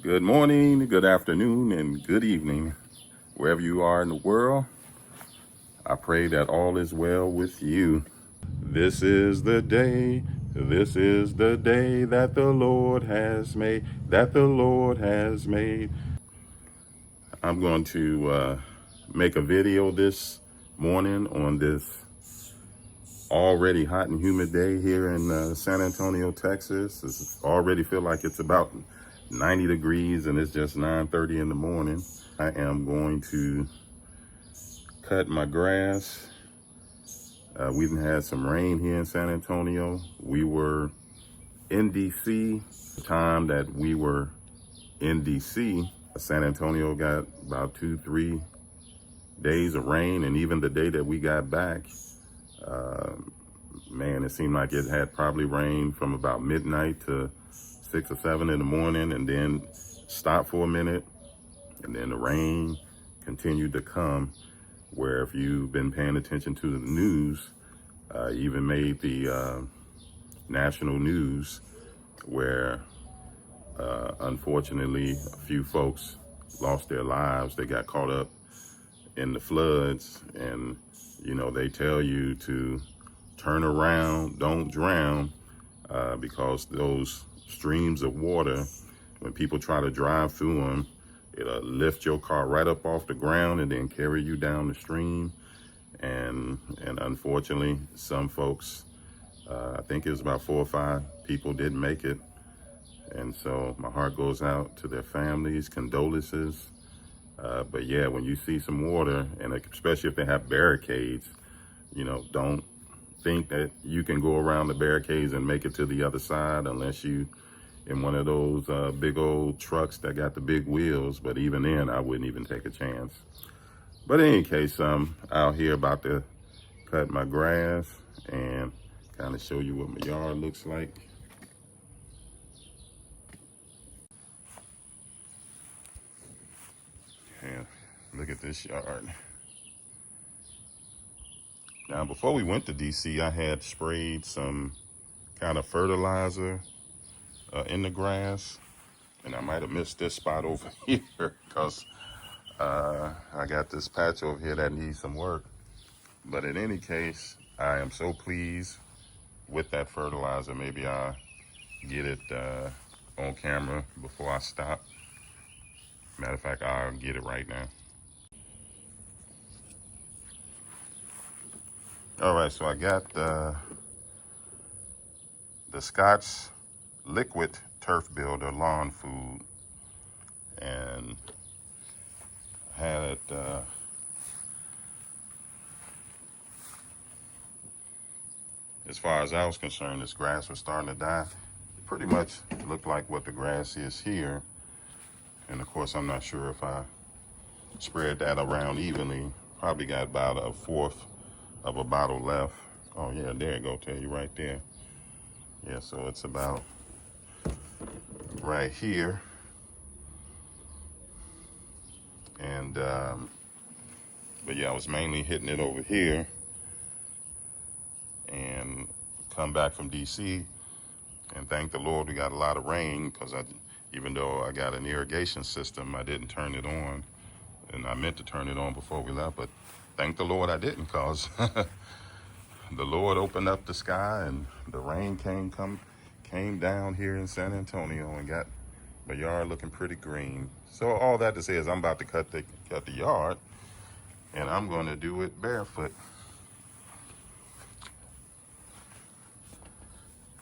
Good morning, good afternoon, and good evening, wherever you are in the world. I pray that all is well with you. This is the day that the Lord has made, that the Lord has made. I'm going to make a video this morning on this already hot and humid day here in San Antonio, Texas. It's already feel like it's about 90 degrees and it's just 9:30 in the morning. I am going to cut my grass. We've had some rain here in San Antonio. We were in DC. The time that we were in DC, San Antonio got about 2-3 days of rain, and even the day that we got back, man, it seemed like it had probably rained from about midnight to 6 or 7 in the morning, and then stopped for a minute, and then the rain continued to come. Where if you've been paying attention to the news, even made the national news, where unfortunately a few folks lost their lives. They got caught up in the floods, and you know, they tell you to turn around, don't drown, because those streams of water, when people try to drive through them, it'll lift your car right up off the ground and then carry you down the stream. And unfortunately, some folks, I think it was about 4 or 5 people didn't make it. And so my heart goes out to their families, condolences. But yeah, when you see some water, and especially if they have barricades, you know, don't think that you can go around the barricades and make it to the other side unless you in one of those big old trucks that got the big wheels. But even then, I wouldn't even take a chance. But in any case, I'm out here about to cut my grass and kind of show you what my yard looks like. Yeah, look at this yard. Now, before we went to DC, I had sprayed some kind of fertilizer in the grass, and I might have missed this spot over here because I got this patch over here that needs some work. But in any case, I am so pleased with that fertilizer. Maybe I'll get it on camera before I stop. Matter of fact, I'll get it right now. All right, so I got the Scotch Liquid Turf Builder Lawn Food, and had it as far as I was concerned, this grass was starting to die. It pretty much looked like what the grass is here. And of course, I'm not sure if I spread that around evenly. Probably got about 1/4 of a bottle left. Oh yeah, there you go, tell you right there. Yeah, so it's about right here. And but yeah, I was mainly hitting it over here, and come back from DC, and thank the Lord we got a lot of rain, because even though I got an irrigation system, I didn't turn it on, and I meant to turn it on before we left, but thank the Lord I didn't, because the Lord opened up the sky and the rain came down here in San Antonio and got my yard looking pretty green. So all that to say is I'm about to cut the yard, and I'm going to do it barefoot.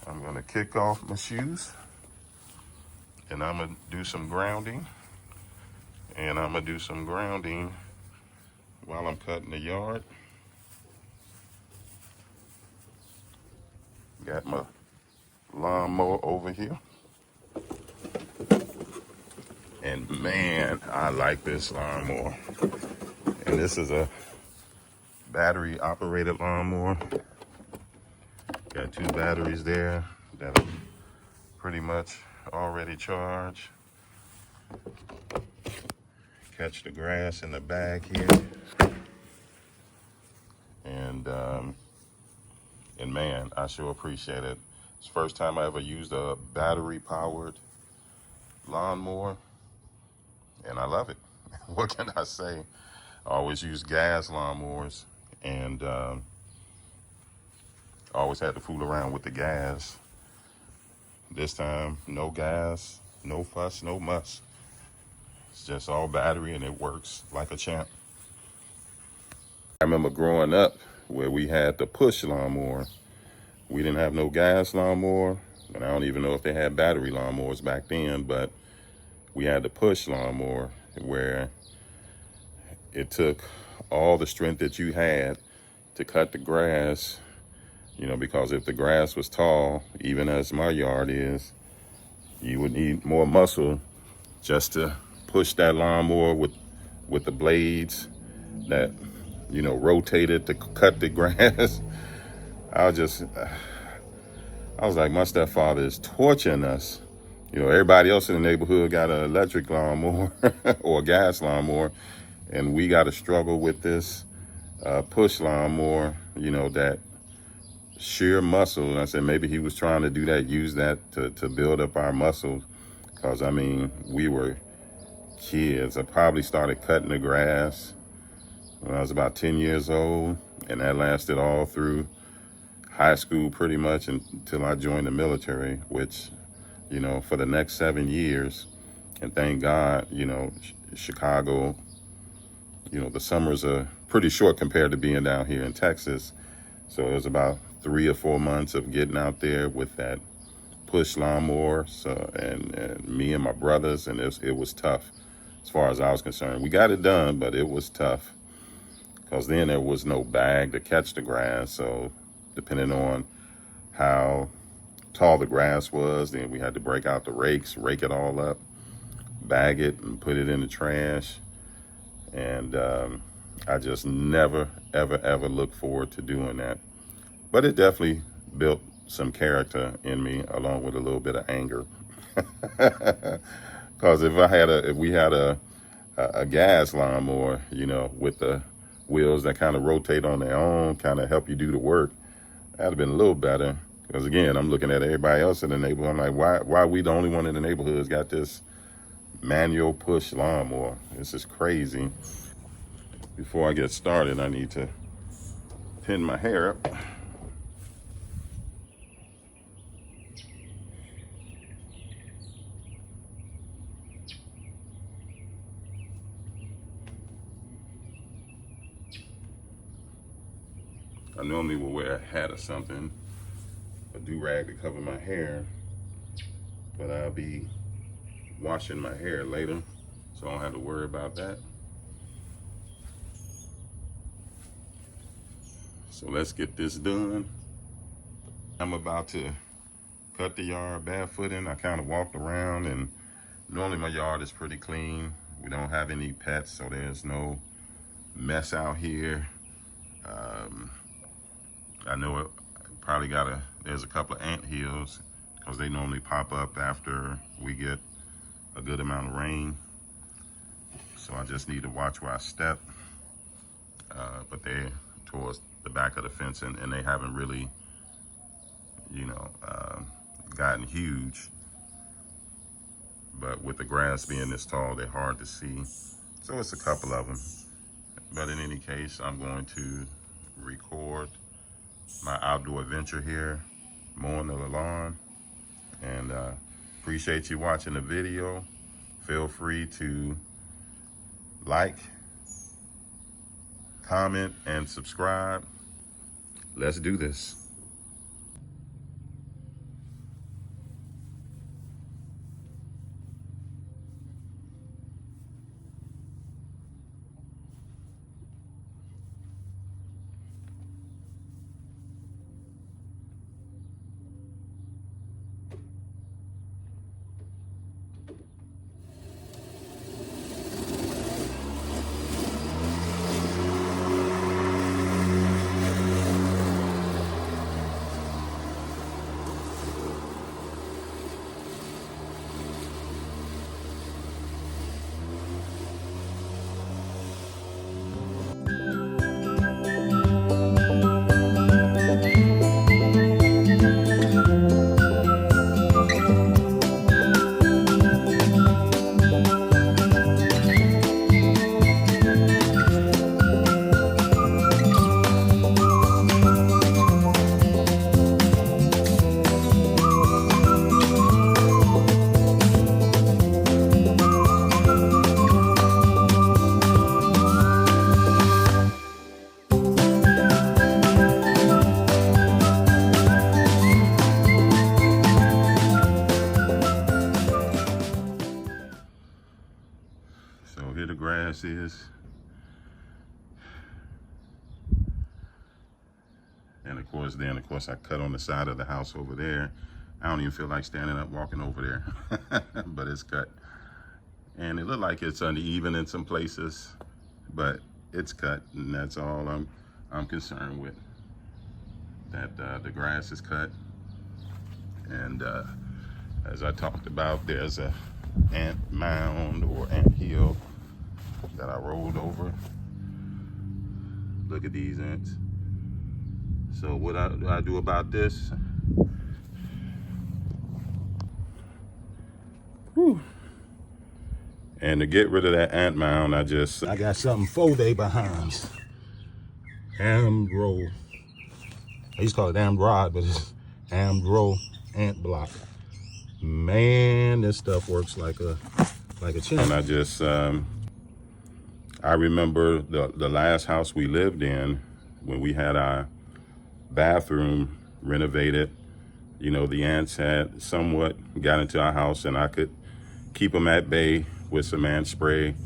I'm going to kick off my shoes, and I'm going to do some grounding. And I'm going to do some grounding while I'm cutting the yard. Got my lawnmower over here. And man, I like this lawnmower. And this is a battery operated lawnmower. Got 2 batteries there that are pretty much already charged. Catch the grass in the bag here. And man, I sure appreciate it. It's the first time I ever used a battery powered lawnmower, and I love it. What can I say? I always use gas lawnmowers, and always had to fool around with the gas. This time, no gas, no fuss, no muss. It's just all battery, and it works like a champ. I remember growing up where we had the push lawnmower. We didn't have no gas lawnmower, and I don't even know if they had battery lawnmowers back then, but we had the push lawnmower where it took all the strength that you had to cut the grass, you know, because if the grass was tall, even as my yard is, you would need more muscle just to push that lawnmower with the blades that, you know, rotated to cut the grass. I was like, my stepfather is torturing us. You know, everybody else in the neighborhood got an electric lawnmower or a gas lawnmower, and we got to struggle with this push lawnmower, you know, that sheer muscle. And I said, maybe he was trying to do that, use that to build up our muscles. Because, I mean, we were kids. I probably started cutting the grass when I was about 10 years old, and that lasted all through high school pretty much until I joined the military, which, you know, for the next 7 years. And thank God, you know, Chicago, you know, the summers are pretty short compared to being down here in Texas. So it was about 3 or 4 months of getting out there with that push lawnmower. So, and me and my brothers, and it was tough as far as I was concerned. We got it done, but it was tough because then there was no bag to catch the grass. So depending on how tall the grass was, then we had to break out the rakes, rake it all up, bag it, and put it in the trash. And I just never, ever, ever looked forward to doing that. But it definitely built some character in me, along with a little bit of anger. Because if we had a gas lawnmower, you know, with the wheels that kind of rotate on their own, kind of help you do the work, that'd have been a little better. Because again, I'm looking at everybody else in the neighborhood. I'm like, why are we the only one in the neighborhood who's got this manual push lawnmower? This is crazy. Before I get started, I need to pin my hair up. I normally will wear a hat or something, a do-rag to cover my hair, but I'll be washing my hair later, so I don't have to worry about that. So let's get this done. I'm about to cut the yard barefooting. I kind of walked around, and normally my yard is pretty clean. We don't have any pets, so there's no mess out here. I know it probably there's a couple of ant hills because they normally pop up after we get a good amount of rain. So I just need to watch where I step. But they're towards the back of the fence, and they haven't really, you know, gotten huge. But with the grass being this tall, they're hard to see. So it's a couple of them. But in any case, I'm going to record my outdoor adventure here, mowing the lawn. And appreciate you watching the video. Feel free to like, comment, and subscribe. Let's do this. here the grass is. And of course, I cut on the side of the house over there. I don't even feel like standing up walking over there, but it's cut. And it looked like it's uneven in some places, but it's cut, and that's all I'm concerned with. That the grass is cut, and as I talked about, there's a ant mound or ant hill that I rolled over. Look at these ants. So what I do about this? Whew. And to get rid of that ant mound, I got something 4 day behind. Amdro. I used to call it Amrod, but it's Amdro ant block. Man, this stuff works like a champ. And I remember the last house we lived in, when we had our bathroom renovated. You know, the ants had somewhat got into our house, and I could keep them at bay with some ant spray,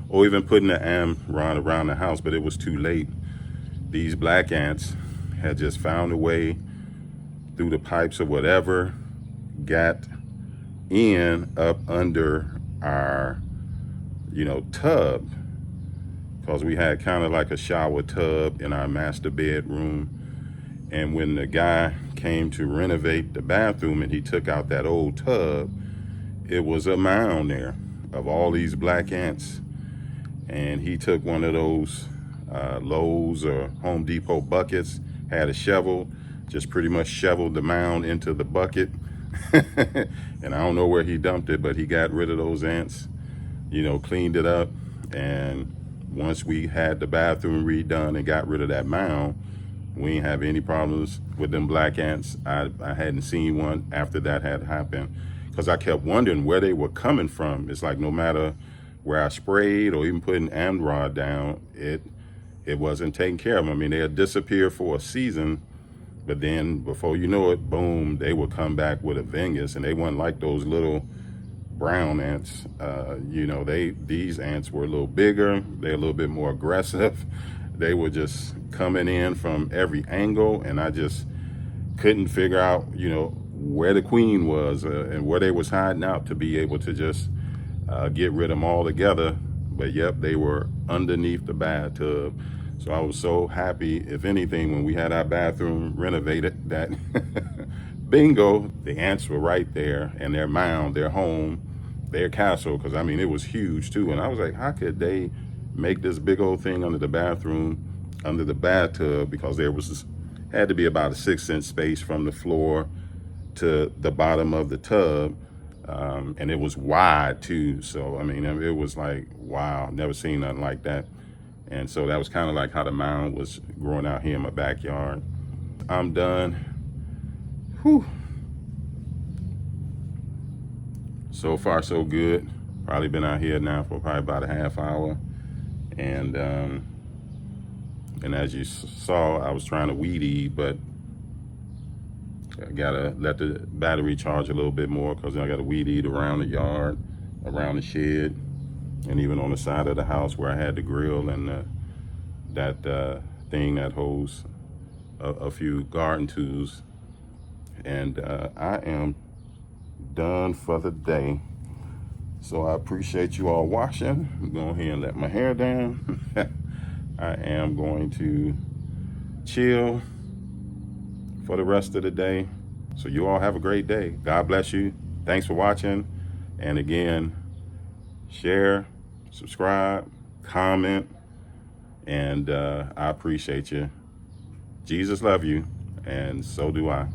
or even putting the Amrod around the house, but it was too late. These black ants had just found a way through the pipes or whatever, got in up under our, tub, because we had kind of like a shower tub in our master bedroom. And when the guy came to renovate the bathroom and he took out that old tub, it was a mound there of all these black ants. And he took one of those Lowe's or Home Depot buckets, had a shovel, just pretty much shoveled the mound into the bucket. And I don't know where he dumped it, but he got rid of those ants, cleaned it up. And once we had the bathroom redone and got rid of that mound, we didn't have any problems with them black ants. I hadn't seen one after that had happened, because I kept wondering where they were coming from. It's like no matter where I sprayed or even putting Amrod down, it wasn't taken care of. I mean, they'd disappear for a season, but then before you know it, boom, they would come back with a vengeance. And they weren't like those little brown ants. These ants were a little bigger. They're a little bit more aggressive. They were just coming in from every angle, and I just couldn't figure out, where the queen was and where they was hiding out to be able to just get rid of them all together. But yep, they were underneath the bathtub. So I was so happy, if anything, when we had our bathroom renovated, that bingo, the ants were right there, and their mound, their home, their castle, because I mean, it was huge too. And I was like, how could they make this big old thing under the bathroom, under the bathtub? Because there had to be about a 6-inch space from the floor to the bottom of the tub. And it was wide too. So, I mean, it was like, wow, never seen nothing like that. And so that was kind of like how the mound was growing out here in my backyard. I'm done. Whew. So far, so good. Probably been out here now for probably about a half hour. And as you saw, I was trying to weed eat, but I gotta let the battery charge a little bit more, because I gotta weed eat around the yard, around the shed, and even on the side of the house where I had the grill and that thing that holds a few garden tools. And I am done for the day. So I appreciate you all watching. I'm going ahead and let my hair down. I am going to chill for the rest of the day. So you all have a great day. God bless you. Thanks for watching. And again, share, subscribe, comment, and I appreciate you. Jesus love you, and so do I.